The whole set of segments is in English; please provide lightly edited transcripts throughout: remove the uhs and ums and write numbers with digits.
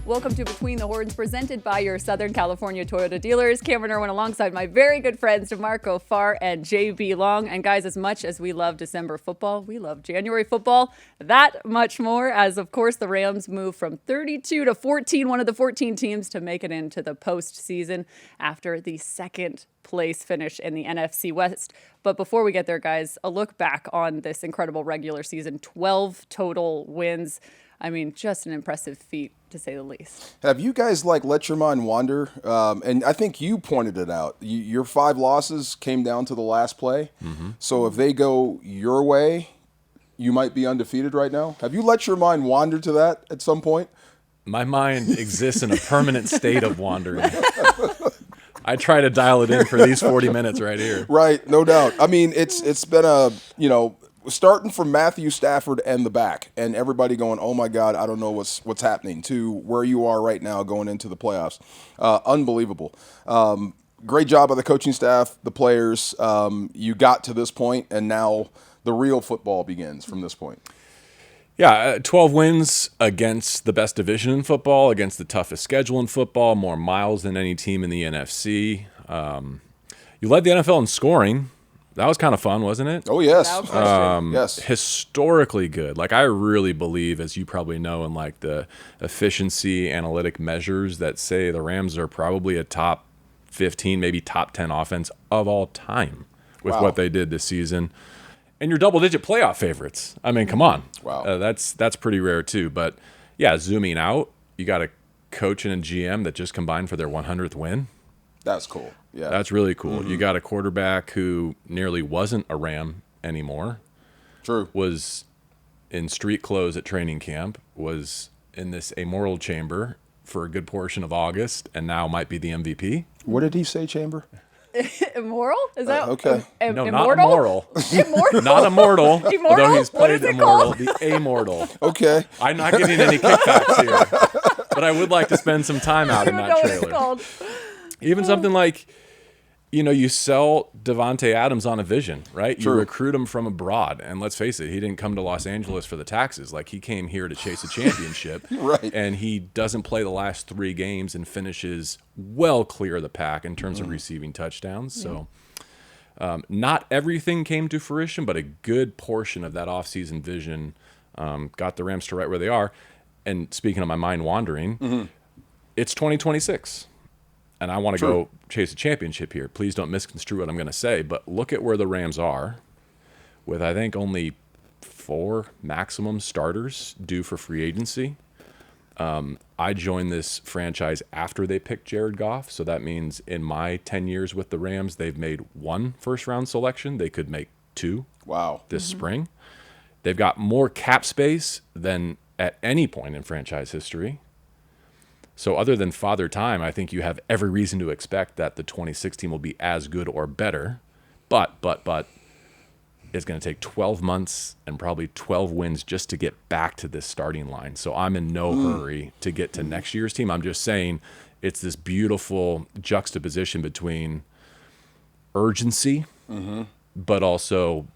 Welcome to Between the Horns, presented by your Southern California Toyota dealers. Camryn Irwin alongside my very good friends DeMarco Farr and JB Long. And guys, as much as we love December football, we love January football that much more, as of course the Rams move from 32 to 14, one of the 14 teams to make it into the postseason after the second place finish in the NFC West. But before we get there, guys, a look back on this incredible regular season, 12 total wins. I mean, just an impressive feat, to say the least. Have you guys, let your mind wander? And I think you pointed it out. Your 5 losses came down to the last play. Mm-hmm. So if they go your way, you might be undefeated right now. Have you let your mind wander to that at some point? My mind exists in a permanent state of wandering. I try to dial it in for these 40 minutes right here. Right, no doubt. I mean, it's been starting from Matthew Stafford and the back, and everybody going, oh my God, I don't know what's happening, to where you are right now going into the playoffs. Unbelievable. Great job by the coaching staff, the players. You got to this point, and now the real football begins from this point. Yeah, 12 wins against the best division in football, against the toughest schedule in football, more miles than any team in the NFC. You led the NFL in scoring. That was kind of fun, wasn't it? Oh, yes. Yes. Historically good. I really believe, as you probably know, in the efficiency analytic measures that say the Rams are probably a top 15, maybe top 10 offense of all time with what they did this season. And you're double-digit playoff favorites. I mean, come on. Wow. That's pretty rare, too. But, yeah, zooming out, you got a coach and a GM that just combined for their 100th win. That's cool. Yeah. That's really cool. Mm-hmm. You got a quarterback who nearly wasn't a Ram anymore. True. Was in street clothes at training camp, was in this immortal chamber for a good portion of August, and now might be the MVP. What did he say, chamber? Immoral? Is that okay? No, immortal? Not immoral. Immortal? Not immortal. Immortal? Although he's played immortal, called? the immortal. Okay. I'm not getting any kickbacks here, but I would like to spend some time out in that trailer. What it's called. Even something like, you sell Devontae Adams on a vision, right? True. You recruit him from abroad. And let's face it, he didn't come to Los Angeles for the taxes. He came here to chase a championship. Right. And he doesn't play the last 3 games and finishes well clear of the pack in terms of receiving touchdowns. So not everything came to fruition, but a good portion of that offseason vision got the Rams to right where they are. And speaking of my mind wandering, it's 2026. And I want to go chase a championship here. Please don't misconstrue what I'm going to say, but look at where the Rams are with, I think, only 4 maximum starters due for free agency. I joined this franchise after they picked Jared Goff, so that means in my 10 years with the Rams, they've made 1 first-round selection. They could make 2 this spring. They've got more cap space than at any point in franchise history. So other than Father Time, I think you have every reason to expect that the 2016 will be as good or better. But it's going to take 12 months and probably 12 wins just to get back to this starting line. So I'm in no hurry to get to next year's team. I'm just saying it's this beautiful juxtaposition between urgency, but also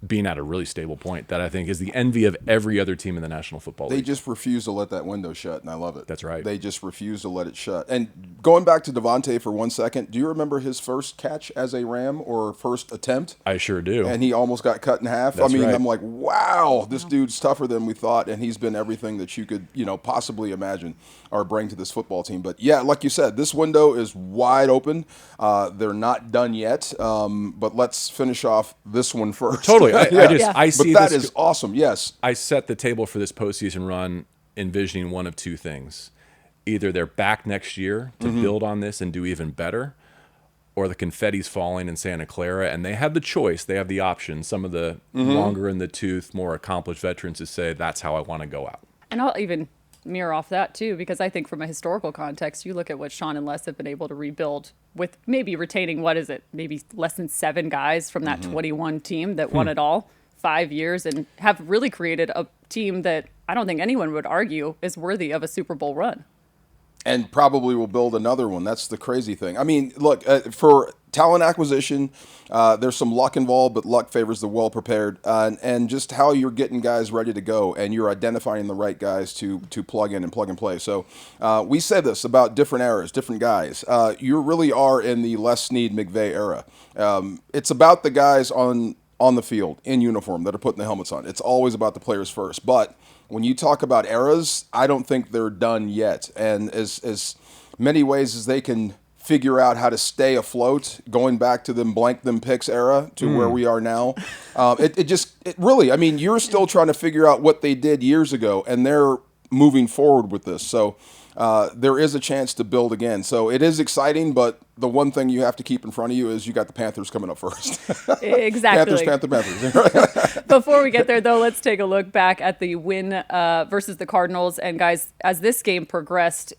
being at a really stable point that I think is the envy of every other team in the National Football League. They just refuse to let that window shut, and I love it. That's right. They just refuse to let it shut. And going back to Devontae for 1 second, do you remember his first catch as a Ram or first attempt? I sure do. And he almost got cut in half. That's right. I'm like, wow, this dude's tougher than we thought, and he's been everything that you could, possibly imagine or bring to this football team. But yeah, like you said, this window is wide open. They're not done yet, but let's finish off this one first. Totally. I see but that this is awesome. Yes. I set the table for this postseason run envisioning one of 2 things. Either they're back next year to build on this and do even better, or the confetti's falling in Santa Clara, and they have the choice, they have the option. Some of the longer in the tooth, more accomplished veterans to say, that's how I want to go out. And I'll even mirror off that, too, because I think from a historical context, you look at what Sean and Les have been able to rebuild with maybe retaining, maybe less than 7 guys from that 21 team that won it all, 5 years, and have really created a team that I don't think anyone would argue is worthy of a Super Bowl run. And probably will build another one. That's the crazy thing. I mean, look, talent acquisition. There's some luck involved, but luck favors the well-prepared. And just how you're getting guys ready to go, and you're identifying the right guys to plug in and plug and play. So we say this about different eras, different guys. You really are in the Les Snead-McVay era. It's about the guys on the field in uniform that are putting the helmets on. It's always about the players first. But when you talk about eras, I don't think they're done yet. And as many ways as they can figure out how to stay afloat, going back to them blank them picks era to where we are now, it really, I mean, you're still trying to figure out what they did years ago, and they're moving forward with this. So there is a chance to build again. So it is exciting, but the one thing you have to keep in front of you is you got the Panthers coming up first. Exactly. Panthers. Before we get there, though, let's take a look back at the win versus the Cardinals. And guys, as this game progressed,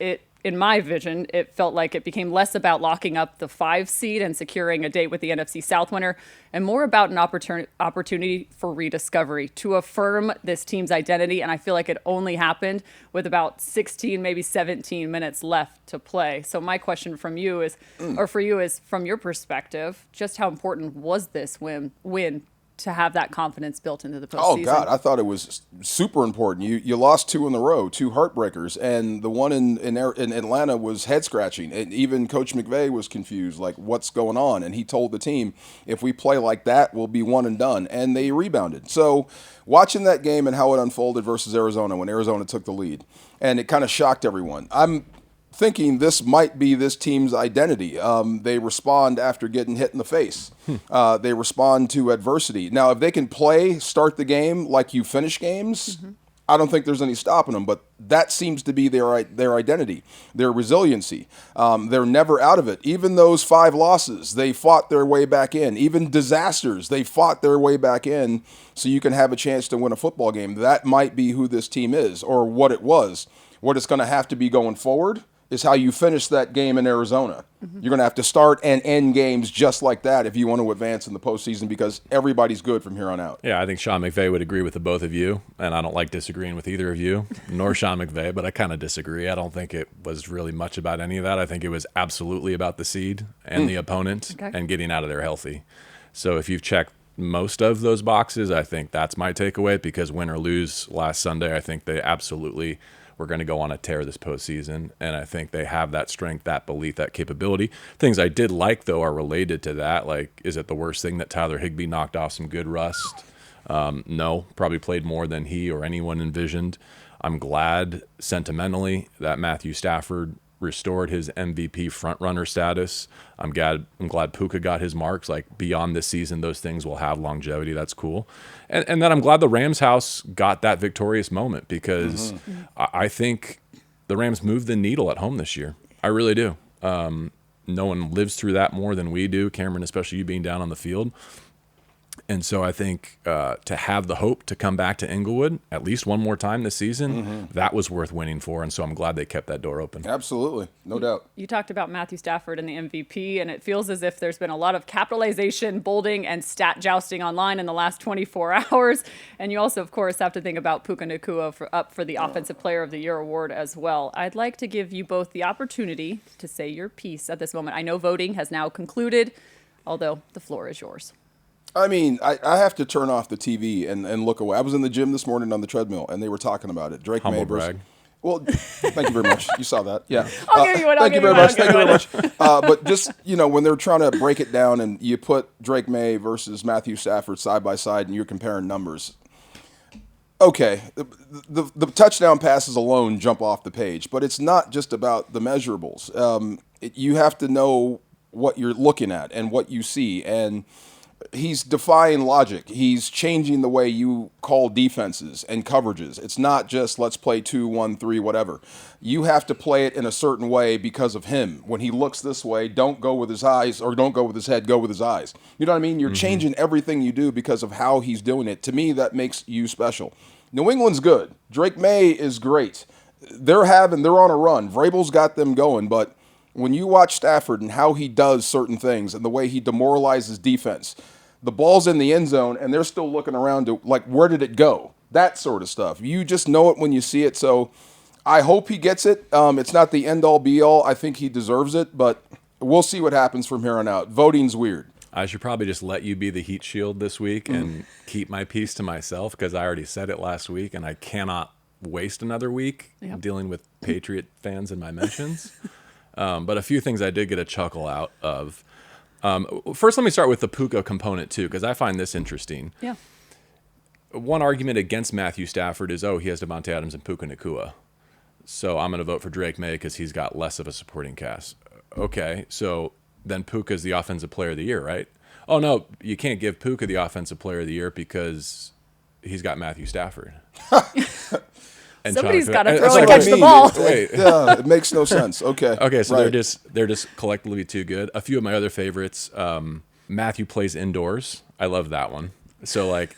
in my vision, it felt like it became less about locking up the 5 seed and securing a date with the NFC South winner, and more about an opportunity for rediscovery to affirm this team's identity. And I feel like it only happened with about 16, maybe 17 minutes left to play. So my question from you is, or for you is, from your perspective, just how important was this win to have that confidence built into the postseason? Oh, God, I thought it was super important. You lost 2 in a row, 2 heartbreakers, and the one in Atlanta was head-scratching. And even Coach McVay was confused, like, what's going on? And he told the team, if we play like that, we'll be one and done. And they rebounded. So watching that game and how it unfolded versus Arizona when Arizona took the lead, and it kind of shocked everyone. I'm thinking this might be this team's identity. They respond after getting hit in the face. They respond to adversity. Now, if they can start the game like you finish games, I don't think there's any stopping them, but that seems to be their identity, their resiliency. They're never out of it. Even those 5 losses, they fought their way back in. Even disasters, they fought their way back in so you can have a chance to win a football game. That might be who this team is, or what it was. What it's going to have to be going forward is how you finish that game in Arizona. You're going to have to start and end games just like that if you want to advance in the postseason, because everybody's good from here on out. Yeah, I think Sean McVay would agree with the both of you, and I don't like disagreeing with either of you, nor Sean McVay, but I kind of disagree. I don't think it was really much about any of that. I think it was absolutely about the seed and the opponent and getting out of there healthy. So if you've checked most of those boxes, I think that's my takeaway, because win or lose last Sunday, I think they absolutely we're going to go on a tear this postseason, and I think they have that strength, that belief, that capability. Things I did like, though, are related to that. Like, is it the worst thing that Tyler Higbee knocked off some good rust? No, probably played more than he or anyone envisioned. I'm glad, sentimentally, that Matthew Stafford restored his MVP frontrunner status. I'm glad Puka got his marks. Like, beyond this season, those things will have longevity. That's cool. And then I'm glad the Rams house got that victorious moment, because I think the Rams moved the needle at home this year. I really do. No one lives through that more than we do, Camryn, especially you being down on the field. And so I think to have the hope to come back to Inglewood at least one more time this season, that was worth winning for. And so I'm glad they kept that door open. Absolutely. No doubt. You talked about Matthew Stafford and the MVP, and it feels as if there's been a lot of capitalization, bolding, and stat jousting online in the last 24 hours. And you also, of course, have to think about Puka Nacua up for the Offensive Player of the Year award as well. I'd like to give you both the opportunity to say your piece at this moment. I know voting has now concluded, although the floor is yours. I mean, I have to turn off the TV and look away. I was in the gym this morning on the treadmill, and they were talking about it. Drake Humble May brag. Well, thank you very much. You saw that. Yeah. I'll give you one. Thank you very much. But just, when they're trying to break it down and you put Drake May versus Matthew Stafford side by side and you're comparing numbers, okay, the touchdown passes alone jump off the page, but it's not just about the measurables. You have to know what you're looking at and what you see, and he's defying logic. He's changing the way you call defenses and coverages. It's not just let's play 2-1-3, whatever. You have to play it in a certain way because of him. When he looks this way, don't go with his eyes, or don't go with his head, go with his eyes. You know what I mean? You're changing everything you do because of how he's doing it. To me, that makes you special. New England's good. Drake May is great. They're on a run. Vrabel's got them going, but when you watch Stafford and how he does certain things and the way he demoralizes defense, the ball's in the end zone and they're still looking around to, like, where did it go? That sort of stuff. You just know it when you see it. So I hope he gets it. It's not the end-all, be-all. I think he deserves it, but we'll see what happens from here on out. Voting's weird. I should probably just let you be the heat shield this week and keep my piece to myself because I already said it last week and I cannot waste another week dealing with Patriot fans in my mentions. But a few things I did get a chuckle out of. First, let me start with the Puka component, too, because I find this interesting. Yeah. One argument against Matthew Stafford is, he has Devontae Adams and Puka Nacua. So I'm going to vote for Drake May because he's got less of a supporting cast. Okay, so then Puka's the offensive player of the year, right? Oh, no, you can't give Puka the offensive player of the year because he's got Matthew Stafford. And somebody's got to That's throw and what I catch the mean. ball. Yeah, it makes no sense. Okay. Okay, so right. they're just collectively too good. A few of my other favorites, Matthew plays indoors. I love that one. So like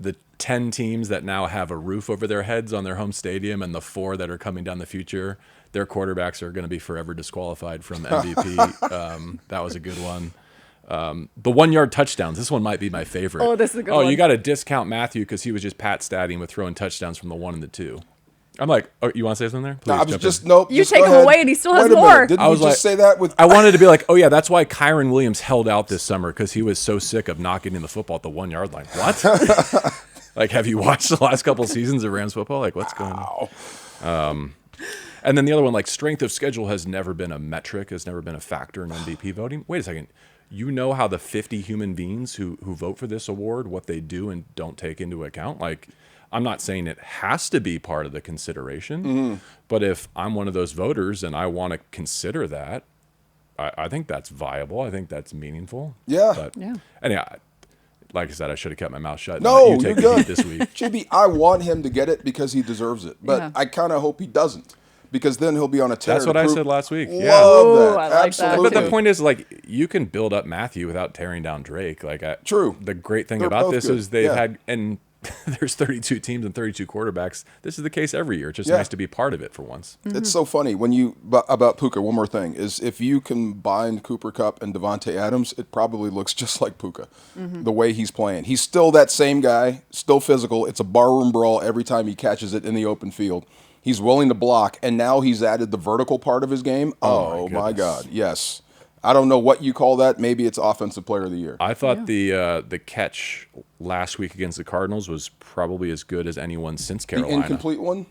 the 10 teams that now have a roof over their heads on their home stadium and the 4 that are coming down the future, their quarterbacks are going to be forever disqualified from MVP. That was a good one. The 1-yard touchdowns. This one might be my favorite. Oh, this is a good one. You got to discount Matthew because he was just Pat statting with throwing touchdowns from the 1 and the 2. I'm like, you want to say something there? Please, No, I was jump just in. nope. You just take go him ahead. away and he still has Wait a more. minute. Didn't I was you just like- say that with? I wanted to be like, that's why Kyron Williams held out this summer because he was so sick of not getting the football at the 1-yard line. What? Like, have you watched the last couple seasons of Rams football? Like, what's going on? And then the other one, like, strength of schedule has never been a metric, has never been a factor in MVP voting. Wait a second. You know how the 50 human beings who vote for this award, what they do and don't take into account? Like, I'm not saying it has to be part of the consideration, but if I'm one of those voters and I want to consider that, I think that's viable. I think that's meaningful. Yeah. But Yeah. anyway, like I said, I should have kept my mouth shut. and No, let you you're take the good. heat this week. JB, I want him to get it because he deserves it, but Yeah. I kind of hope he doesn't because then he'll be on a tear. That's to what I prove- said last week. Yeah. Love Ooh, that. I like that, Absolutely. But the point is, like, you can build up Matthew without tearing down Drake. Like, True. The great thing They're about both this good. is they've Yeah. had, and there's 32 teams and 32 quarterbacks. This is the case every year. It's just Yeah. nice to be part of it for once. It's so funny when about Puka. One more thing is if you combine Cooper Kupp and Devontae Adams, it probably looks just like Puka. The way he's playing, he's still that same guy, still physical. It's a barroom brawl every time he catches it in the open field. He's willing to block, and now he's added the vertical part of his game. Oh my goodness. God, yes. I don't know what you call that. Maybe it's Offensive Player of the Year. I thought the catch last week against the Cardinals was probably as good as anyone since The Carolina. incomplete one.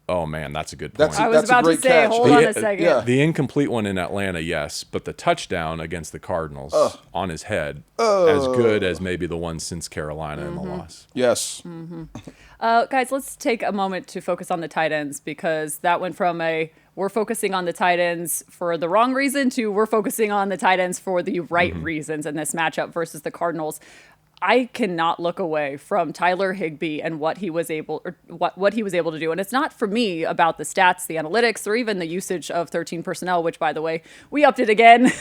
Oh, man, that's a good point. I was That's a about to great say, catch. hold on a second. Yeah. The incomplete one in Atlanta, yes, but the touchdown against the Cardinals on his head, as good as maybe the one since Carolina in the loss. Yes. Guys, let's take a moment to focus on the tight ends because that went from we're focusing on the tight ends for the wrong reason to we're focusing on the tight ends for the right reasons in this matchup versus the Cardinals. I cannot look away from Tyler Higbee and what he was able to do. And it's not for me about the stats, the analytics, or even the usage of 13 personnel, which, by the way, we upped it again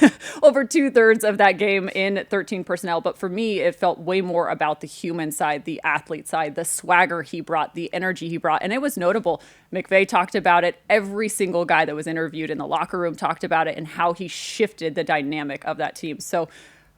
over 2/3 of that game in 13 personnel. But for me, it felt way more about the human side, the athlete side, the swagger he brought, the energy he brought. And it was notable. McVay talked about it. Every single guy that was interviewed in the locker room talked about it and how he shifted the dynamic of that team. So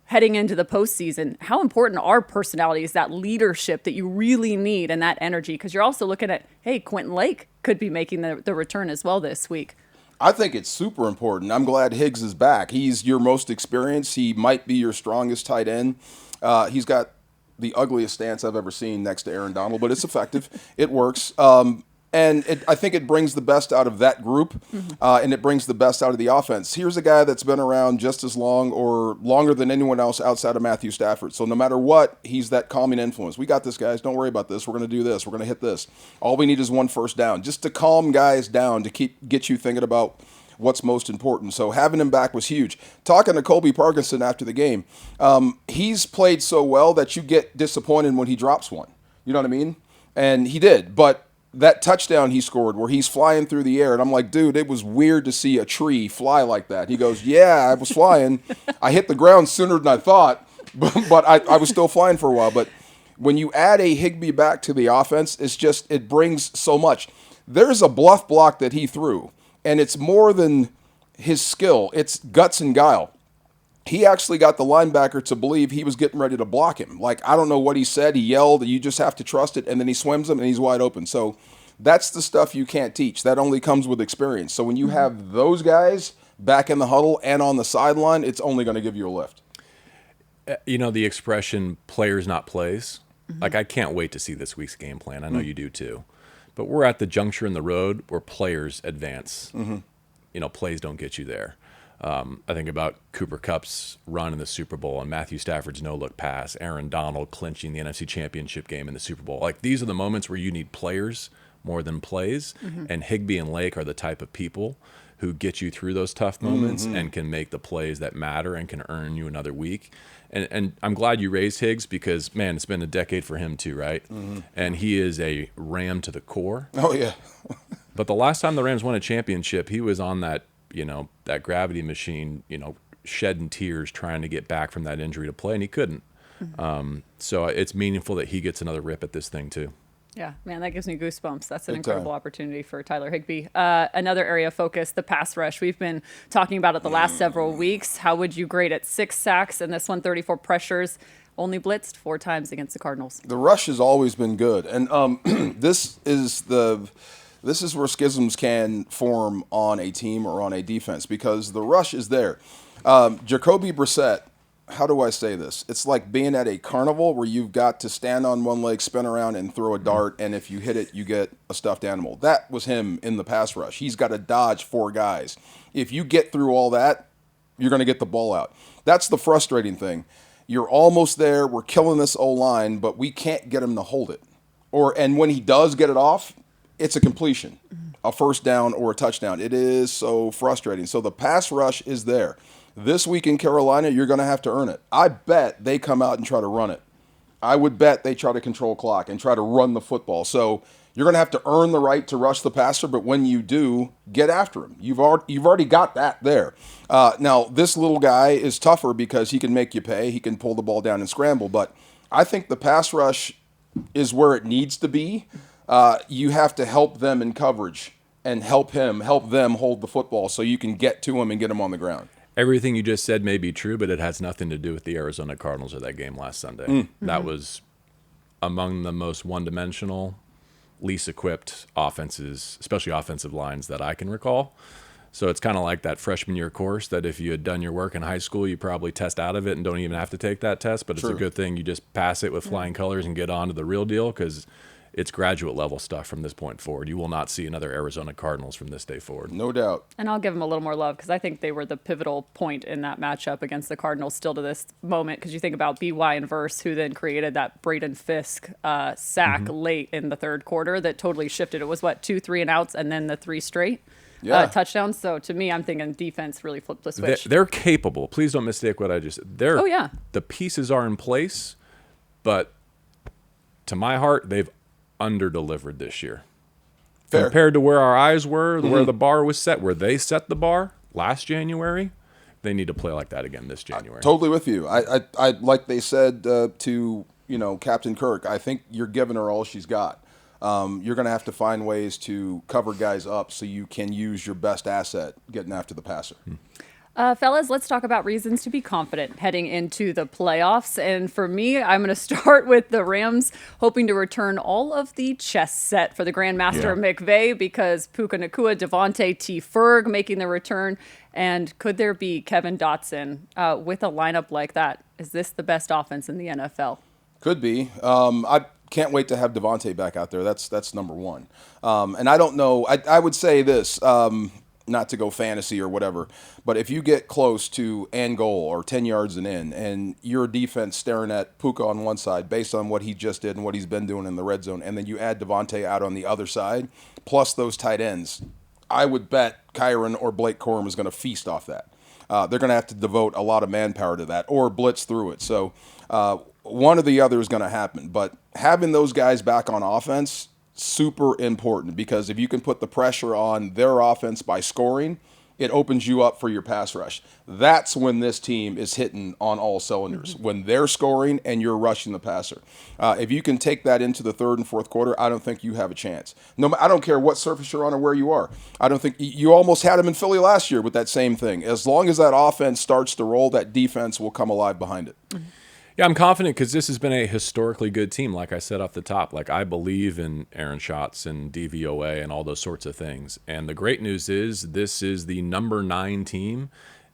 heading into the postseason, how important are personalities, that leadership that you really need and that energy? Because you're also looking at, hey, Quentin Lake could be making the return as well this week. I think it's super important. I'm glad Higgs is back. He's your most experienced. He might be your strongest tight end. He's got the ugliest stance I've ever seen next to Aaron Donald, but it's effective. It works. And I think it brings the best out of that group, and it brings the best out of the offense. Here's a guy that's been around just as long or longer than anyone else outside of Matthew Stafford. So no matter what, he's that calming influence. We got this, guys. Don't worry about this. We're going to do this. We're going to hit this. All we need is one first down, just to calm guys down, to get you thinking about what's most important. So having him back was huge. Talking to Colby Parkinson after the game, he's played so well that you get disappointed when he drops one. You know what I mean? And he did, but that touchdown he scored where he's flying through the air, and I'm like, dude, it was weird to see a tree fly like that. He goes, yeah, I was flying. I hit the ground sooner than I thought, but I was still flying for a while. But when you add a Higbee back to the offense, it brings so much. There's a bluff block that he threw, and it's more than his skill. It's guts and guile. He actually got the linebacker to believe he was getting ready to block him. Like, I don't know what he said. He yelled, you just have to trust it, and then he swims him, and he's wide open. So that's the stuff you can't teach. That only comes with experience. So when you have those guys, back in the huddle and on the sideline, it's only going to give you a lift. You know, the expression players not plays. Like, I can't wait to see this week's game plan. I know you do too. But we're at the juncture in the road where players advance. You know, plays don't get you there. I think about Cooper Kupp's run in the Super Bowl and Matthew Stafford's no-look pass, Aaron Donald clinching the NFC Championship game in the Super Bowl. Like, these are the moments where you need players more than plays, and Higbee and Lake are the type of people who get you through those tough moments and can make the plays that matter and can earn you another week. And I'm glad you raised Higgs because, man, it's been a decade for him too, right? And he is a Ram to the core. Oh, yeah. But the last time the Rams won a championship, he was on that, you know, that gravity machine, you know, shedding tears trying to get back from that injury to play, and he couldn't. So it's meaningful that he gets another rip at this thing too. Yeah, man, that gives me goosebumps. That's an Big incredible time. opportunity for Tyler Higbee. Another area of focus, the pass rush. We've been talking about it the last several weeks. How would you grade it? 6 sacks and this one, 34 pressures. Only blitzed 4 times against the Cardinals. The rush has always been good, and this is where schisms can form on a team or on a defense because the rush is there. Jacoby Brissett, how do I say this? It's like being at a carnival where you've got to stand on one leg, spin around, and throw a dart, and if you hit it, you get a stuffed animal. That was him in the pass rush. He's got to dodge 4 guys. If you get through all that, you're going to get the ball out. That's the frustrating thing. You're almost there. We're killing this O-line, but we can't get him to hold it. And when he does get it off, it's a completion, a first down or a touchdown. It is so frustrating. So the pass rush is there. This week in Carolina, you're going to have to earn it. I bet they come out and try to run it. I would bet they try to control clock and try to run the football. So you're going to have to earn the right to rush the passer, but when you do, get after him. You've already got that there. Now, this little guy is tougher because he can make you pay. He can pull the ball down and scramble, but I think the pass rush is where it needs to be. You have to help them in coverage and help them hold the football so you can get to him and get him on the ground. Everything you just said may be true, but it has nothing to do with the Arizona Cardinals or that game last Sunday. That was among the most one-dimensional, least equipped offenses, especially offensive lines that I can recall. So it's kind of like that freshman year course that if you had done your work in high school, you probably test out of it and don't even have to take that test. But it's a good thing you just pass it with flying colors and get on to the real deal because it's graduate level stuff from this point forward. You will not see another Arizona Cardinals from this day forward. No doubt. And I'll give them a little more love because I think they were the pivotal point in that matchup against the Cardinals still to this moment because you think about B.Y. and Verse, who then created that Braden Fisk sack late in the third quarter that totally shifted. It was, 2 3 and outs and then the 3 straight touchdowns. So to me, I'm thinking defense really flipped the switch. They're capable. Please don't mistake what I just said. Oh, yeah. The pieces are in place, but to my heart, they've under-delivered this year. Fair. Compared to where our eyes were, where the bar was set, where they set the bar last January, they need to play like that again this January. Totally with you. I like they said to Captain Kirk, I think you're giving her all she's got. You're going to have to find ways to cover guys up so you can use your best asset getting after the passer. Fellas, let's talk about reasons to be confident heading into the playoffs. And for me, I'm going to start with the Rams hoping to return all of the chess set for the Grandmaster McVay because Puka Nacua, Devontae T. Ferg making the return. And could there be Kevin Dotson with a lineup like that? Is this the best offense in the NFL? Could be. I can't wait to have Devontae back out there. That's number one. And I don't know. I would say this. Not to go fantasy or whatever, but if you get close to end goal or 10 yards and your defense staring at Puka on one side based on what he just did and what he's been doing in the red zone, and then you add Devontae out on the other side, plus those tight ends, I would bet Kyron or Blake Corum is going to feast off that. They're going to have to devote a lot of manpower to that or blitz through it. So one or the other is going to happen. But having those guys back on offense, super important because if you can put the pressure on their offense by scoring, it opens you up for your pass rush. That's when this team is hitting on all cylinders, when they're scoring and you're rushing the passer. If you can take that into the third and fourth quarter, I don't think you have a chance. No, I don't care what surface you're on or where you are. I don't think you almost had them in Philly last year with that same thing. As long as that offense starts to roll, that defense will come alive behind it. Yeah, I'm confident because this has been a historically good team. Like I said off the top, like I believe in Aaron shots and DVOA and all those sorts of things. And the great news is this is the number 9 team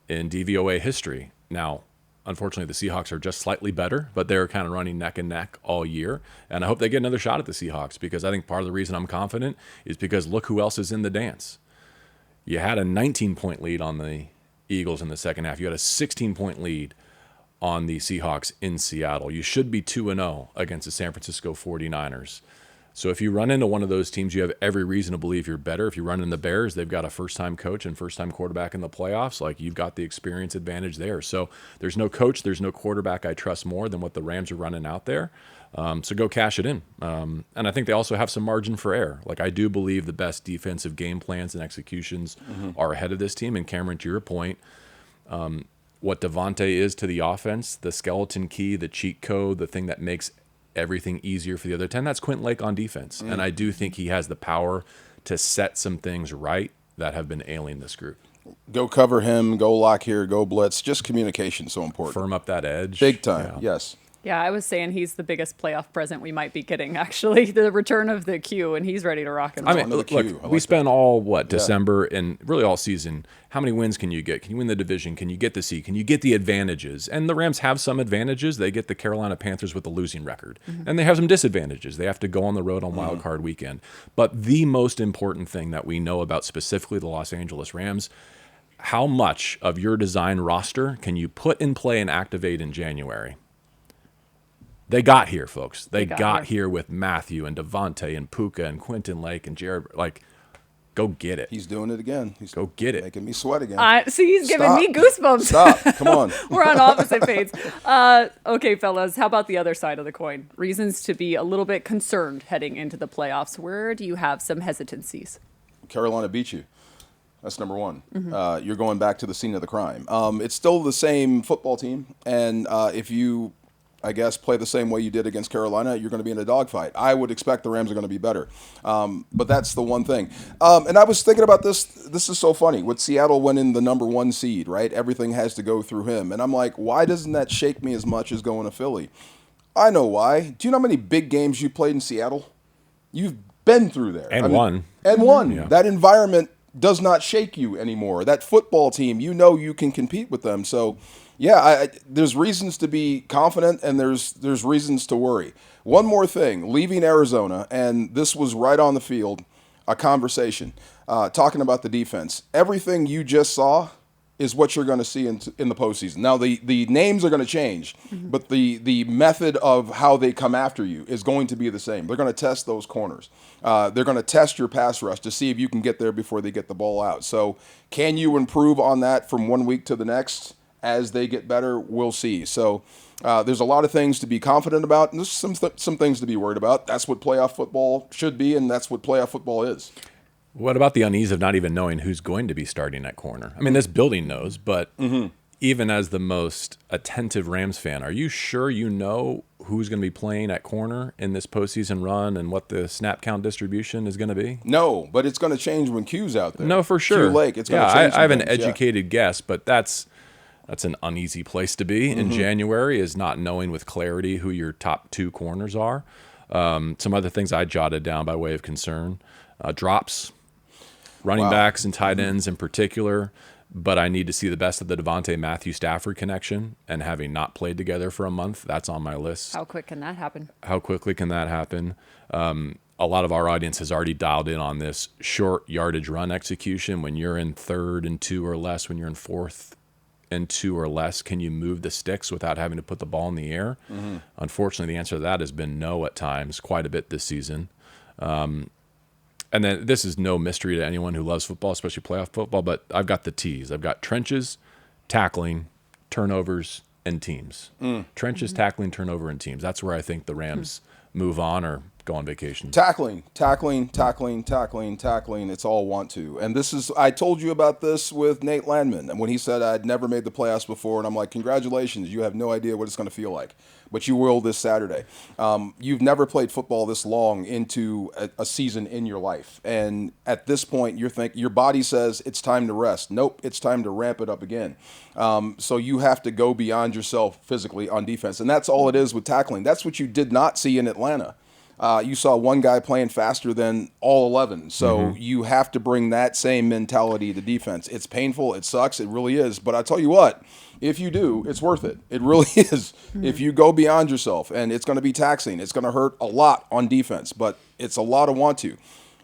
in DVOA history. Now, unfortunately, the Seahawks are just slightly better, but they're kind of running neck and neck all year. And I hope they get another shot at the Seahawks because I think part of the reason I'm confident is because look who else is in the dance. You had a 19-point lead on the Eagles in the second half. You had a 16-point lead on the Seahawks in Seattle. You should be 2-0 against the San Francisco 49ers. So if you run into one of those teams, you have every reason to believe you're better. If you run into the Bears, they've got a first-time coach and first-time quarterback in the playoffs. Like, you've got the experience advantage there. So there's no coach, there's no quarterback I trust more than what the Rams are running out there. So go cash it in. And I think they also have some margin for error. Like, I do believe the best defensive game plans and executions are ahead of this team. And Camryn, to your point, what Devontae is to the offense, the skeleton key, the cheat code, the thing that makes everything easier for the other 10, that's Quentin Lake on defense. And I do think he has the power to set some things right that have been ailing this group. Go cover him, go lock here, go blitz. Just communication so important. Firm up that edge. Big time, yes. Yeah, I was saying he's the biggest playoff present we might be getting, actually, the return of the Q, and he's ready to rock and roll. I mean, look, we spend December and really all season. How many wins can you get? Can you win the division? Can you get the seed? Can you get the advantages? And the Rams have some advantages. They get the Carolina Panthers with a losing record. And they have some disadvantages. They have to go on the road on Wild Card weekend. But the most important thing that we know about specifically the Los Angeles Rams, how much of your design roster can you put in play and activate in January? They got here, folks. They got here with Matthew and Devontae and Puka and Quentin Lake and Jared. Like, go get it. He's doing it again. Go get it. Making me sweat again. See, he's giving me goosebumps. Stop. Come on. We're on opposite fades. Okay, fellas, how about the other side of the coin? Reasons to be a little bit concerned heading into the playoffs. Where do you have some hesitancies? Carolina beat you. That's number one. You're going back to the scene of the crime. It's still the same football team, and if you, I guess, play the same way you did against Carolina, you're going to be in a dogfight. I would expect the Rams are going to be better. But that's the one thing. And I was thinking about this. This is so funny. With Seattle winning the number 1 seed, right? Everything has to go through him. And I'm like, why doesn't that shake me as much as going to Philly? I know why. Do you know how many big games you played in Seattle? You've been through there. And won. And won. Yeah. That environment does not shake you anymore. That football team, you know you can compete with them. So, yeah, there's reasons to be confident and there's reasons to worry. One more thing, leaving Arizona, and this was right on the field, a conversation, talking about the defense. Everything you just saw is what you're going to see in the postseason. Now, the names are going to change, but the method of how they come after you is going to be the same. They're going to test those corners. They're going to test your pass rush to see if you can get there before they get the ball out. So can you improve on that from one week to the next? As they get better, we'll see. So there's a lot of things to be confident about, and there's some things to be worried about. That's what playoff football should be, and that's what playoff football is. What about the unease of not even knowing who's going to be starting at corner? I mean, this building knows, but even as the most attentive Rams fan, are you sure you know who's going to be playing at corner in this postseason run and what the snap count distribution is going to be? No, but it's going to change when Q's out there. No, for sure. Q Lake, it's going to change. I have an educated guess, but that's an uneasy place to be in January, is not knowing with clarity who your top 2 corners are. Some other things I jotted down by way of concern. Drops, running backs and tight ends in particular, but I need to see the best of the Devontae Matthew Stafford connection, and having not played together for a month, that's on my list. How quick can that happen? How quickly can that happen? A lot of our audience has already dialed in on this short yardage run execution. When you're in 3rd and 2 or less, when you're in 4th and 2 or less, can you move the sticks without having to put the ball in the air? Unfortunately, the answer to that has been no at times, quite a bit this season. And then this is no mystery to anyone who loves football, especially playoff football, but I've got the T's. I've got trenches, tackling, turnovers, and teams. Trenches, tackling, turnover, and teams. That's where I think the Rams move on or go on vacation. Tackling. It's all want to. And I told you about this with Nate Landman, and when he said I'd never made the playoffs before, and I'm like, congratulations, you have no idea what it's going to feel like. But you will this Saturday. You've never played football this long into a season in your life. And at this point, your body says it's time to rest. Nope, it's time to ramp it up again. So you have to go beyond yourself physically on defense. And that's all it is with tackling. That's what you did not see in Atlanta. You saw one guy playing faster than all 11. So you have to bring that same mentality to defense. It's painful. It sucks. It really is. But I tell you what, if you do, it's worth it. It really is. If you go beyond yourself, and it's going to be taxing. It's going to hurt a lot on defense, but it's a lot of want to.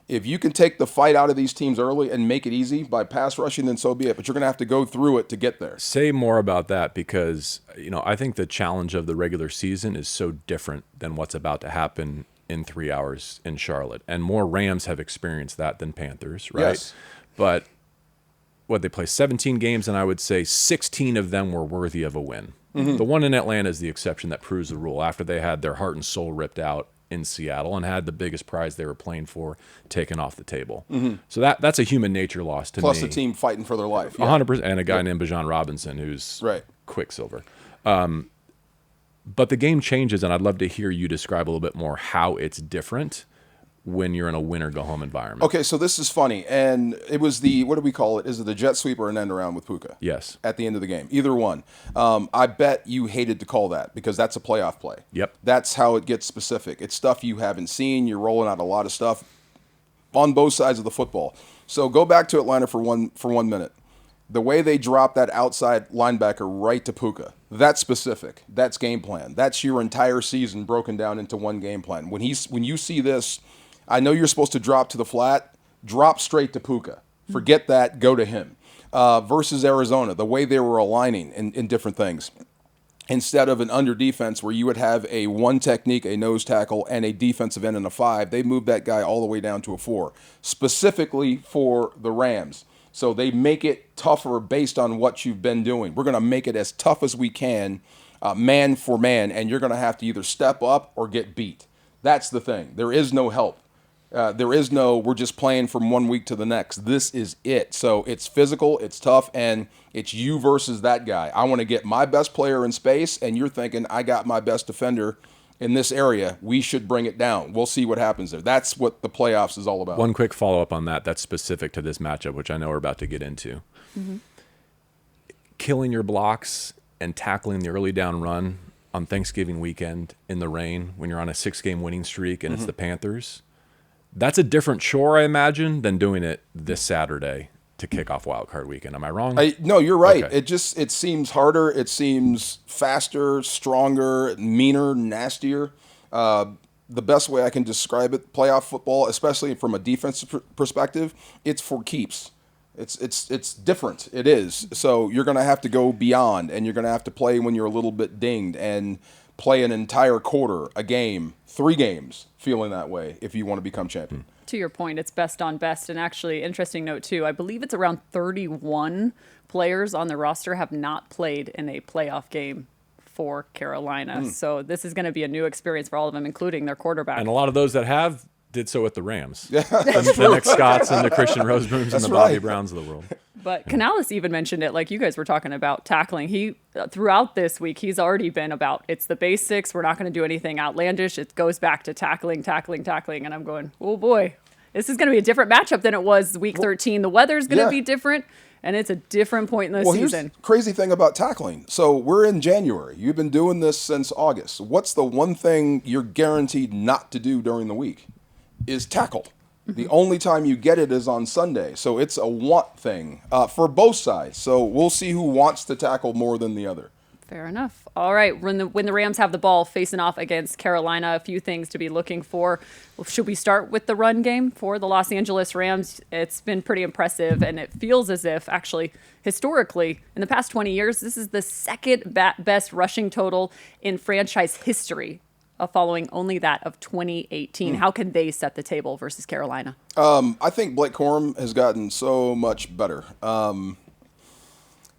If you can take the fight out of these teams early and make it easy by pass rushing, then so be it. But you're going to have to go through it to get there. Say more about that, because I think the challenge of the regular season is so different than what's about to happen in 3 hours in Charlotte. And more Rams have experienced that than Panthers, right? Yes. But they play 17 games, and I would say 16 of them were worthy of a win. The one in Atlanta is the exception that proves the rule after they had their heart and soul ripped out in Seattle and had the biggest prize they were playing for taken off the table. So that's a human nature loss to Plus me. the team fighting for their life. 100%. And a guy named Bijan Robinson who's Quicksilver. But the game changes, and I'd love to hear you describe a little bit more how it's different when you're in a win-or-go-home environment. Okay, so this is funny, and it was what do we call it? Is it the jet sweep or an end around with Puka? Yes. At the end of the game. Either one. I bet you hated to call that because that's a playoff play. Yep. That's how it gets specific. It's stuff you haven't seen. You're rolling out a lot of stuff on both sides of the football. So go back to Atlanta for one minute. The way they drop that outside linebacker right to Puka, that's specific. That's game plan. That's your entire season broken down into one game plan. When you see this, I know you're supposed to drop to the flat, drop straight to Puka. Forget that, go to him. Versus Arizona, the way they were aligning in different things. Instead of an under defense where you would have a one technique, a nose tackle, and a defensive end and a 5, they moved that guy all the way down to a 4, specifically for the Rams. So they make it tougher based on what you've been doing. We're going to make it as tough as we can, man for man, and you're going to have to either step up or get beat. That's the thing. There is no help. There is no, we're just playing from one week to the next. This is it. So it's physical, it's tough, and it's you versus that guy. I want to get my best player in space, and you're thinking, I got my best defender in this area. We should bring it down. We'll see what happens there. That's what the playoffs is all about. One quick follow-up on that's specific to this matchup, which I know we're about to get into. Killing your blocks and tackling the early down run on Thanksgiving weekend in the rain when you're on a 6-game winning streak and it's the Panthers, that's a different chore, I imagine, than doing it this Saturday to kick off Wild Card Weekend. Am I wrong? No, you're right. Okay. It seems harder. It seems faster, stronger, meaner, nastier. The best way I can describe it, playoff football, especially from a defensive perspective, it's for keeps. It's different. It is. So you're going to have to go beyond, and you're going to have to play when you're a little bit dinged and play an entire quarter, a game, 3 games, feeling that way if you want to become champion. To your point, it's best on best. And actually, interesting note, too, I believe it's around 31 players on the roster have not played in a playoff game for Carolina. So this is going to be a new experience for all of them, including their quarterback. And a lot of those that have did so with the Rams. Yeah, the Nick Scotts and the Christian Rosebrooms and the Bobby Browns of the world. But Canales even mentioned it, like you guys were talking about tackling. He throughout this week, he's already been about, it's the basics. We're not going to do anything outlandish. It goes back to tackling. And I'm going, oh boy, this is going to be a different matchup than it was week 13. The weather's going to be different, and it's a different point in the season. Here's the crazy thing about tackling. So we're in January. You've been doing this since August. What's the one thing you're guaranteed not to do during the week? Is tackle. The only time you get it is on Sunday. So it's a want thing for both sides. So we'll see who wants to tackle more than the other. Fair enough. All right. When the Rams have the ball facing off against Carolina, a few things to be looking for. Should we start with the run game for the Los Angeles Rams? It's been pretty impressive, and it feels as if, actually, historically, in the past 20 years, this is the second best rushing total in franchise history, following only that of 2018. How can they set the table versus Carolina? I think Blake Corum has gotten so much better.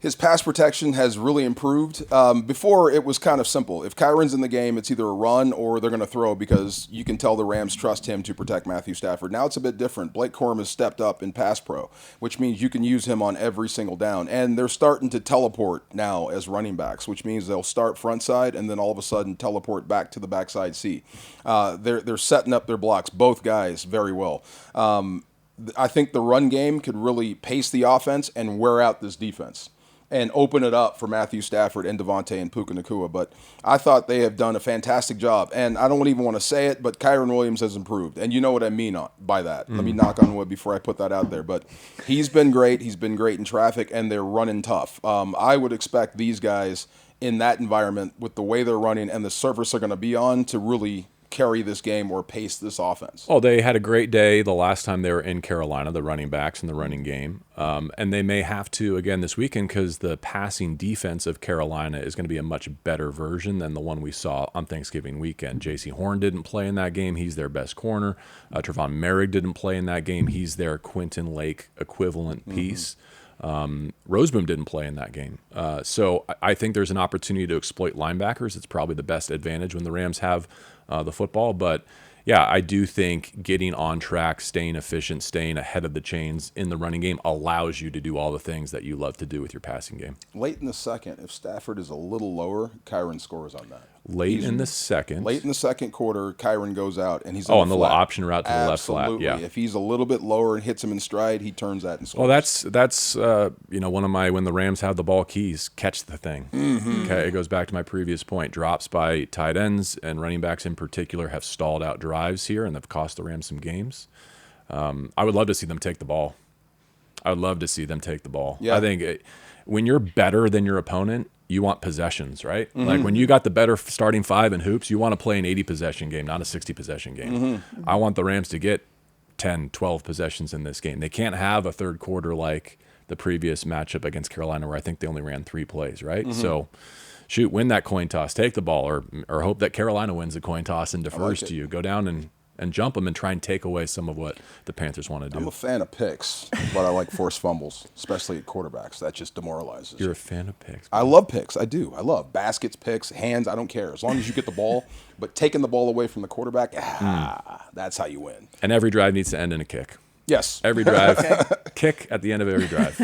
His pass protection has really improved. Before, it was kind of simple. If Kyron's in the game, it's either a run or they're going to throw because you can tell the Rams trust him to protect Matthew Stafford. Now it's a bit different. Blake Corum has stepped up in pass pro, which means you can use him on every single down. And they're starting to teleport now as running backs, which means they'll start front side and then all of a sudden teleport back to the backside C. They're setting up their blocks, both guys, very well. I think the run game could really pace the offense and wear out this defense and open it up for Matthew Stafford and Devontae and Puka Nacua. But I thought they have done a fantastic job. And I don't even want to say it, but Kyren Williams has improved. And you know what I mean by that. Let me knock on wood before I put that out there. But he's been great. He's been great in traffic, and they're running tough. I would expect these guys in that environment with the way they're running and the surface they're going to be on to really carry this game or pace this offense. Oh, they had a great day the last time they were in Carolina, the running backs in the running game. And they may have to again this weekend because the passing defense of Carolina is going to be a much better version than the one we saw on Thanksgiving weekend. J.C. Horn didn't play in that game. He's their best corner. Trevon Merrick didn't play in that game. He's their Quentin Lake equivalent piece. Roseboom didn't play in that game. So I think there's an opportunity to exploit linebackers. It's probably the best advantage when the Rams have the football. But, yeah, I do think getting on track, staying efficient, staying ahead of the chains in the running game allows you to do all the things that you love to do with your passing game. Late in the second, if Stafford is a little lower, Kyren scores on that. Late in the second quarter, Kyren goes out, and he's on the option route to the left flat. Absolutely. Yeah. If he's a little bit lower and hits him in stride, he turns that and scores. Well, that's one of my when the Rams have the ball keys, catch the thing. Okay, it goes back to my previous point. Drops by tight ends and running backs in particular have stalled out drives here and have cost the Rams some games. I would love to see them take the ball. I would love to see them take the ball. Yeah. I think when you're better than your opponent, you want possessions, right? Like when you got the better starting five in hoops, you want to play an 80-possession game, not a 60-possession game. I want the Rams to get 10, 12 possessions in this game. They can't have a third quarter like the previous matchup against Carolina where I think they only ran 3 plays, right? So, shoot, win that coin toss, take the ball, or hope that Carolina wins the coin toss and defers to you. Go down and jump them and try and take away some of what the Panthers want to do. I'm a fan of picks, but I like forced fumbles, especially at quarterbacks. That just demoralizes. You're a fan of picks. I love picks. I do. I love baskets, picks, hands. I don't care. As long as you get the ball, but taking the ball away from the quarterback, that's how you win. And every drive needs to end in a kick. Yes. Every drive, kick at the end of every drive.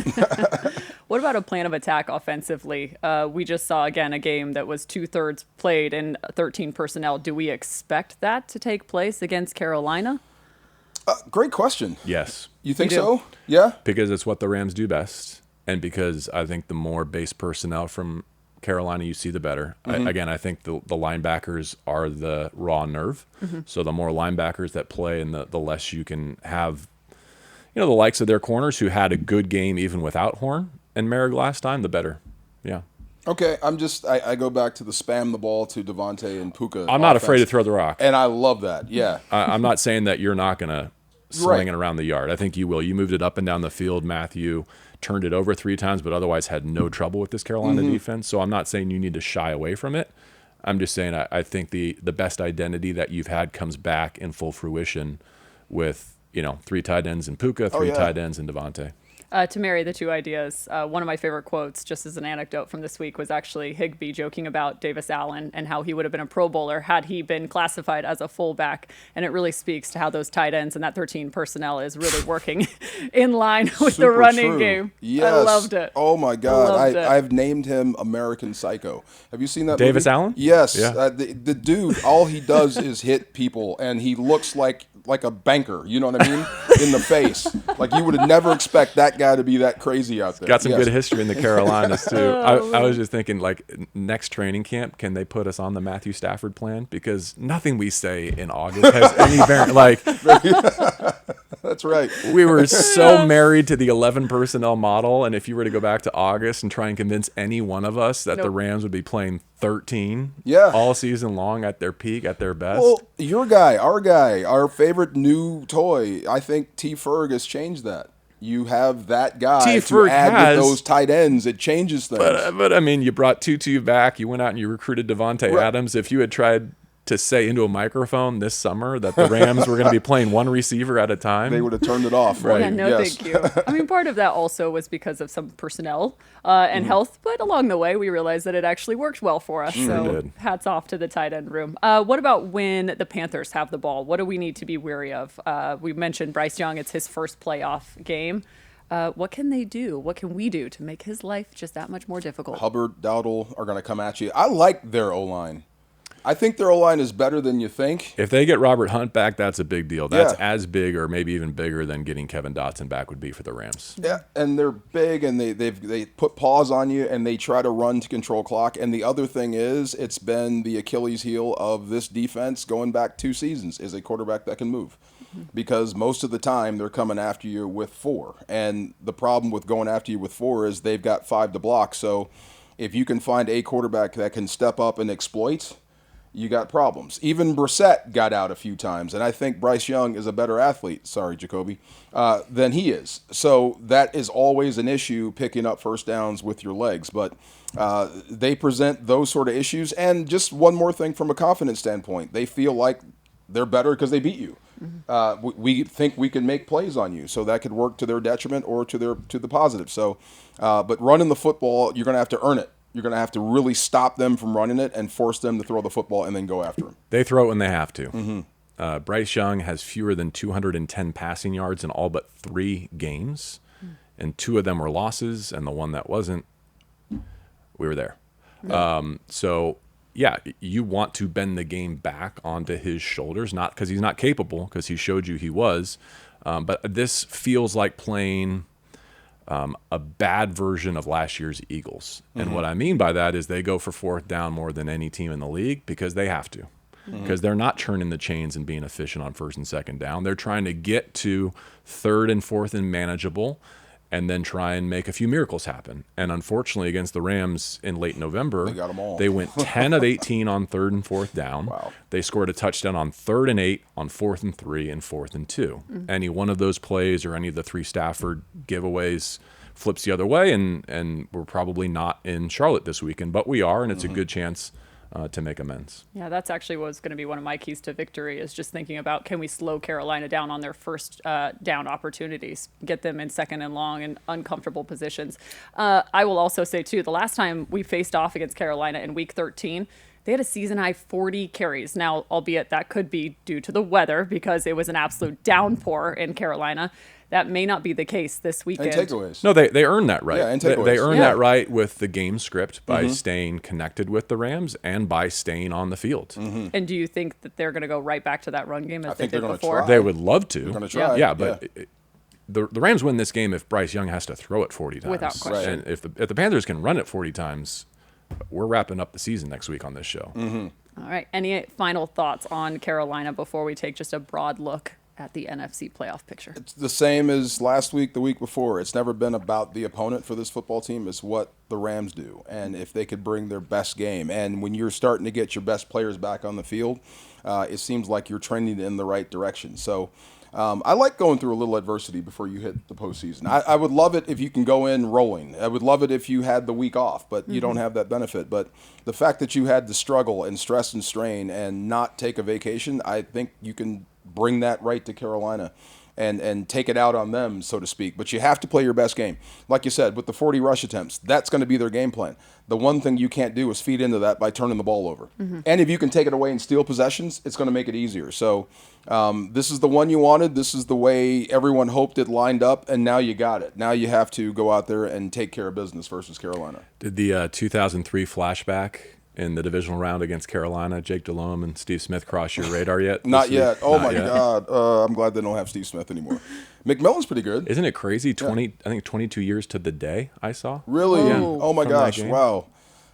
What about a plan of attack offensively? We just saw, again, a game that was 2/3 played in 13 personnel. Do we expect that to take place against Carolina? Great question. Yes. You think You do. so? Yeah? Because it's what the Rams do best. And because I think the more base personnel from Carolina you see, the better. I think the linebackers are the raw nerve. So the more linebackers that play and the less you can have, the likes of their corners who had a good game even without Horn and Merrick last time, the better. Yeah. Okay, I go back to the spam the ball to Devontae and Puka. I'm not afraid to throw the rock. And I love that, yeah. I'm not saying that you're not going to sling it around the yard. I think you will. You moved it up and down the field, Matthew. Turned it over 3 times, but otherwise had no trouble with this Carolina defense. So I'm not saying you need to shy away from it. I'm just saying I think the best identity that you've had comes back in full fruition with 3 tight ends in Puka, 3 tight ends in Devontae. To marry the two ideas, one of my favorite quotes, just as an anecdote from this week, was actually Higbee joking about Davis Allen and how he would have been a Pro Bowler had he been classified as a fullback. And it really speaks to how those tight ends and that 13 personnel is really working in line with the running game. Yes. I loved it. Oh, my God. Loved it. I've named him American Psycho. Have you seen that Davis movie? Allen? Yes. Yeah. The dude, all he does is hit people, and he looks like a banker, you know what I mean, in the face. Like you would never expect that guy to be that crazy out there. Got some good history in the Carolinas, too. I was just thinking, like, next training camp, can they put us on the Matthew Stafford plan? Because nothing we say in August has any bearing. Like, That's right. we were so married to the 11 personnel model, and if you were to go back to August and try and convince any one of us that the Rams would be playing 13 all season long at their peak, at their best. Well, your guy, our favorite new toy, I think T. Ferg has changed that. You have that guy to add with those tight ends. It changes things. But I mean, you brought Tutu back. You went out and you recruited Devontae Adams. If you had tried to say into a microphone this summer that the Rams were going to be playing one receiver at a time, They would have turned it off. Right. Yeah, no, Yes. thank you. I mean, part of that also was because of some personnel and health, but along the way, we realized that it actually worked well for us. So did. hats off to the tight end room. What about when the Panthers have the ball? What do we need to be wary of? We mentioned Bryce Young. It's his first playoff game. What can they do? What can we do to make his life just that much more difficult? Hubbard, Dowdle are going to come at you. I like their O-line. I think their O-line is better than you think. if they get Robert Hunt back, that's a big deal. That's Yeah. as big or maybe even bigger than getting Kevin Dotson back would be for the Rams. Yeah, and they're big, and they put paws on you, and they try to run to control clock. And the other thing is, it's been the Achilles heel of this defense going back 2 seasons, is a quarterback that can move. Because most of the time they're coming after you with 4. And the problem with going after you with 4 is they've got 5 to block. So if you can find a quarterback that can step up and exploit, you got problems. Even Brissett got out a few times, and I think Bryce Young is a better athlete, sorry, Jacoby, than he is. So that is always an issue, picking up first downs with your legs. But they present those sort of issues. And just one more thing from a confidence standpoint, they feel like they're better because they beat you. We think we can make plays on you, so that could work to their detriment or to the positive. So, but running the football, you're going to have to earn it. You're going to have to really stop them from running it and force them to throw the football and then go after them. They throw it when they have to. Bryce Young has fewer than 210 passing yards in all but 3 games, and 2 of them were losses, and the one that wasn't, we were there. So, yeah, you want to bend the game back onto his shoulders, not because he's not capable, because he showed you he was, but this feels like playing a bad version of last year's Eagles. And what I mean by that is they go for 4th down more than any team in the league because they have to. Because they're not turning the chains and being efficient on 1st and 2nd down. They're trying to get to 3rd and 4th and manageable and then try and make a few miracles happen. And unfortunately, against the Rams in late November, They got 'em all. they went 10 of 18 on 3rd and 4th down. Wow. They scored a touchdown on 3rd and 8, on 4th and 3, and 4th and 2. Any one of those plays or any of the 3 Stafford giveaways flips the other way, and we're probably not in Charlotte this weekend, but we are, and it's a good chance to make amends. Yeah, that's actually was going to be one of my keys to victory, is just thinking about, can we slow Carolina down on their first down opportunities, get them in 2nd and long and uncomfortable positions. I will also say, too, the last time we faced off against Carolina in Week 13, they had a season-high 40 carries. Now, albeit that could be due to the weather because it was an absolute downpour in Carolina. That may not be the case this weekend. And takeaways. No, they earned that right. Yeah, and They takeaways. earned Yeah. that right with the game script by staying connected with the Rams and by staying on the field. And do you think that they're going to go right back to that run game as they think they're did gonna before? try. They would love to. They're gonna try. Yeah, but the Rams win this game if Bryce Young has to throw it 40 times. Without question. And if the Panthers can run it 40 times, we're wrapping up the season next week on this show. All right. Any final thoughts on Carolina before we take just a broad look at the NFC playoff picture? It's the same as last week, the week before. It's never been about the opponent for this football team. It's what the Rams do. And if they could bring their best game. And when you're starting to get your best players back on the field, it seems like you're trending in the right direction. So I like going through a little adversity before you hit the postseason. I would love it if you can go in rolling. I would love it if you had the week off, but you don't have that benefit. But the fact that you had to struggle and stress and strain and not take a vacation, I think you can bring that right to Carolina and take it out on them, so to speak. But you have to play your best game. Like you said, with the 40 rush attempts, that's going to be their game plan. The one thing you can't do is feed into that by turning the ball over. And if you can take it away and steal possessions, it's going to make it easier. So this is the one you wanted. This is the way everyone hoped it lined up, and now you got it. Now you have to go out there and take care of business versus Carolina. Did the 2003 flashback in the divisional round against Carolina, Jake Delhomme and Steve Smith, cross your radar yet? Not yet. Oh, Not my yet. God. I'm glad they don't have Steve Smith anymore. McMillan's pretty good. Isn't it crazy? 22 years to the day I saw. Really? Oh. Oh, my From that gosh. game. Wow.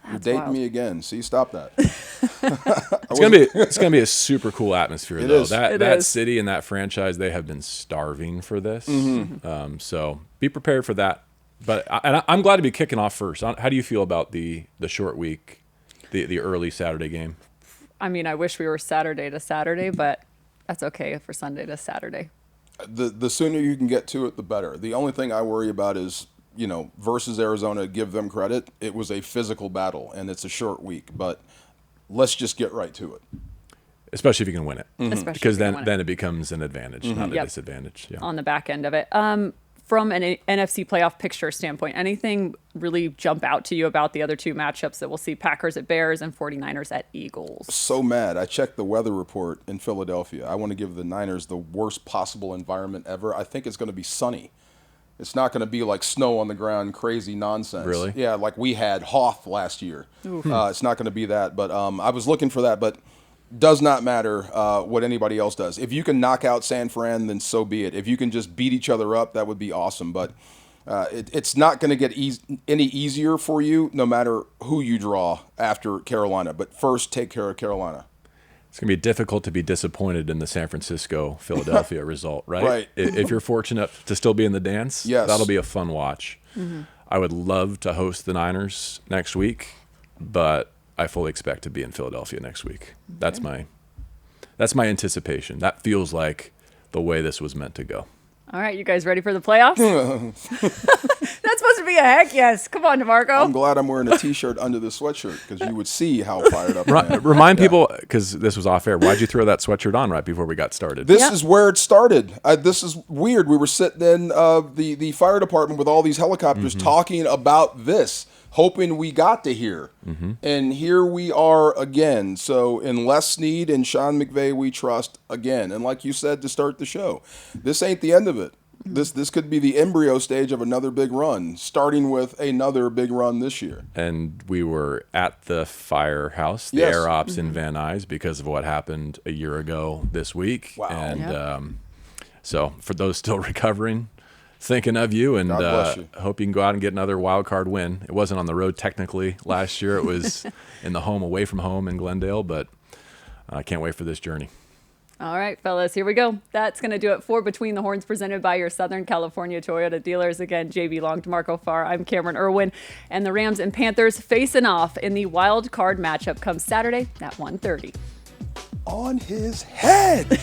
You're That's dating wild. me again. See, stop that. It's gonna be a super cool atmosphere though. is. That It that is. city and that franchise, they have been starving for this. Mm-hmm. So be prepared for that. But I'm glad to be kicking off first. How do you feel about the short week, the early Saturday game? I mean, I wish we were Saturday to Saturday, but that's okay for Sunday to Saturday. The sooner you can get to it, the better. The only thing I worry about is, versus Arizona, give them credit. It was a physical battle, and it's a short week. But let's just get right to it. especially if you can win it. Especially Because if you can win then it becomes an advantage, not a Yep. disadvantage. Yeah. on the back end of it. From an NFC playoff picture standpoint, anything really jump out to you about the other two matchups that we'll see? Packers at Bears and 49ers at Eagles. So mad. I checked the weather report in Philadelphia. I want to give the Niners the worst possible environment ever. I think it's going to be sunny. It's not going to be like snow on the ground, crazy nonsense. Really? Yeah, like we had Hoth last year. It's not going to be that. But I was looking for that, but does not matter what anybody else does. If you can knock out San Fran, then so be it. If you can just beat each other up, that would be awesome. But it's not going to get any easier for you, no matter who you draw after Carolina. But first, take care of Carolina. It's going to be difficult to be disappointed in the San Francisco-Philadelphia result, right? Right. If you're fortunate to still be in the dance, Yes. that'll be a fun watch. I would love to host the Niners next week, but I fully expect to be in Philadelphia next week. That's my anticipation. That feels like the way this was meant to go. All right, you guys ready for the playoffs? That's supposed to be a heck yes. Come on, DeMarco. I'm glad I'm wearing a T-shirt under the sweatshirt because you would see how fired up I am. Remind people, because this was off air, why'd you throw that sweatshirt on right before we got started? This is where it started. This is weird. We were sitting in the fire department with all these helicopters talking about this, hoping we got to here. And here we are again. So in Les Snead and Sean McVay, we trust again. And like you said to start the show, this ain't the end of it. This could be the embryo stage of another big run, starting with another big run this year. And we were at the firehouse, the Yes. air ops in Van Nuys, because of what happened a year ago this week. Wow. And so for those still recovering, thinking of you, and God bless you. hope you can go out and get another wild card win. It wasn't on the road technically last year. It was in the home, away from home in Glendale, but I can't wait for this journey. All right, fellas, here we go. That's going to do it for Between the Horns, presented by your Southern California Toyota dealers. Again, JB Long, DeMarco Farr, I'm Camryn Irwin. And the Rams and Panthers facing off in the wild card matchup comes Saturday at 1:30. On his head.